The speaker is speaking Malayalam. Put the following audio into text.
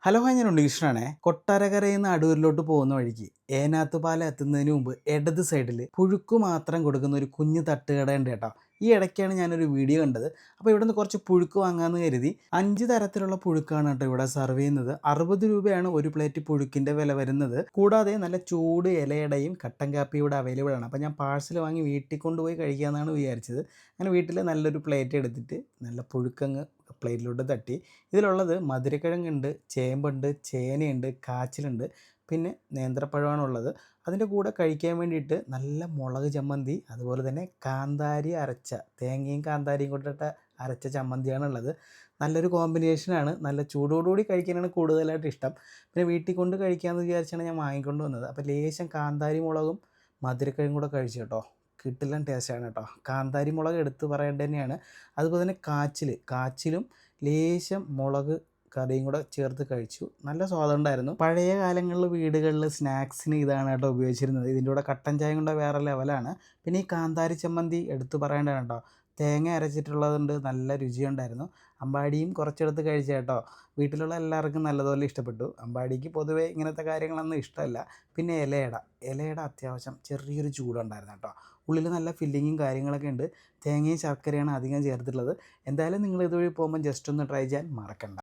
ഹലോ ഹായ്, ഞാൻ ഉണ്ണികൃഷ്ണനാണേ. കൊട്ടാരക്കരയിൽ നിന്ന് അടൂരിലോട്ട് പോകുന്ന വഴിക്ക് ഏനാത്തുപാലം എത്തുന്നതിന് മുമ്പ് ഇടത് സൈഡിൽ പുഴുക്ക് മാത്രം കൊടുക്കുന്ന ഒരു കുഞ്ഞു തട്ടുകട ഉണ്ട് കേട്ടോ. ഈ ഇടയ്ക്കാണ് ഞാനൊരു വീഡിയോ കണ്ടത്. അപ്പോൾ ഇവിടെ നിന്ന് കുറച്ച് പുഴുക്ക് വാങ്ങാമെന്ന് കരുതി 5 തരത്തിലുള്ള പുഴുക്കാണ് കേട്ടോ ഇവിടെ സെർവ് ചെയ്യുന്നത്. 60 രൂപയാണ് ഒരു പ്ലേറ്റ് പുഴുക്കിൻ്റെ വില വരുന്നത്. കൂടാതെ നല്ല ചൂട് ഇലയടയും കട്ടൻ കാപ്പിയും ഇവിടെ അവൈലബിൾ ആണ്. അപ്പോൾ ഞാൻ പാഴ്സൽ വാങ്ങി വീട്ടിൽ കൊണ്ടുപോയി കഴിക്കാമെന്നാണ് വിചാരിച്ചത്. അങ്ങനെ വീട്ടിൽ നല്ലൊരു പ്ലേറ്റ് എടുത്തിട്ട് നല്ല പുഴുക്കങ്ങ് പ്ലേറ്റിലോട്ട് തട്ടി. ഇതിലുള്ളത് മധുരക്കിഴങ്ങുണ്ട്, ചേമ്പുണ്ട്, ചേനയുണ്ട്, കാച്ചിലുണ്ട്, പിന്നെ നേന്ത്രപ്പഴമാണുള്ളത്. അതിൻ്റെ കൂടെ കഴിക്കാൻ വേണ്ടിയിട്ട് നല്ല മുളക് ചമ്മന്തി, അതുപോലെ തന്നെ കാന്താരി അരച്ച തേങ്ങയും കാന്താരിയും കൊണ്ടിട്ട് അരച്ച ചമ്മന്തിയാണുള്ളത്. നല്ലൊരു കോമ്പിനേഷനാണ്. നല്ല ചൂടോടുകൂടി കഴിക്കാനാണ് കൂടുതലായിട്ട് ഇഷ്ടം. പിന്നെ വീട്ടിൽ കൊണ്ട് കഴിക്കാമെന്ന് വിചാരിച്ചാണ് ഞാൻ വാങ്ങിക്കൊണ്ട് വന്നത്. അപ്പോൾ ലേശം കാന്താരി മുളകും മധുരക്കിഴങ്ങും കൂടെ കഴിച്ചു കേട്ടോ. കിടിലൻ ടേസ്റ്റാണ് കേട്ടോ. കാന്താരി മുളക് എടുത്ത് പറയേണ്ടത് തന്നെയാണ്. അതുപോലെ തന്നെ കാച്ചിലും ലേശം മുളക് കറിയും കൂടെ ചേർത്ത് കഴിച്ചു. നല്ല സ്വാദുണ്ടായിരുന്നു. പഴയ കാലങ്ങളിൽ വീടുകളിൽ സ്നാക്സിന് ഇതാണ് കേട്ടോ ഉപയോഗിച്ചിരുന്നത്. ഇതിൻ്റെ കൂടെ കട്ടൻ ചായ കൊണ്ട് വേറെ ലെവലാണ്. പിന്നെ ഈ കാന്താരി ചമ്മന്തി എടുത്ത് പറയേണ്ടതാണ് കേട്ടോ. തേങ്ങ അരച്ചിട്ടുള്ളതുണ്ട്, നല്ല രുചിയുണ്ടായിരുന്നു. അമ്പാടിയും കുറച്ചെടുത്ത് കഴിച്ച കേട്ടോ. വീട്ടിലുള്ള എല്ലാവർക്കും നല്ലതുപോലെ ഇഷ്ടപ്പെട്ടു. അമ്പാടിക്ക് പൊതുവേ ഇങ്ങനത്തെ കാര്യങ്ങളൊന്നും ഇഷ്ടമല്ല. പിന്നെ ഇലയട അത്യാവശ്യം ചെറിയൊരു ചൂടുണ്ടായിരുന്നു കേട്ടോ. ഉള്ളിൽ നല്ല ഫില്ലിങ്ങും കാര്യങ്ങളൊക്കെ ഉണ്ട്. തേങ്ങയും ശർക്കരയാണ് അധികം ചേർത്തിട്ടുള്ളത്. എന്തായാലും നിങ്ങൾ ഇതുവഴി പോകുമ്പോൾ ജസ്റ്റ് ഒന്ന് ട്രൈ ചെയ്യാൻ മറക്കണ്ട.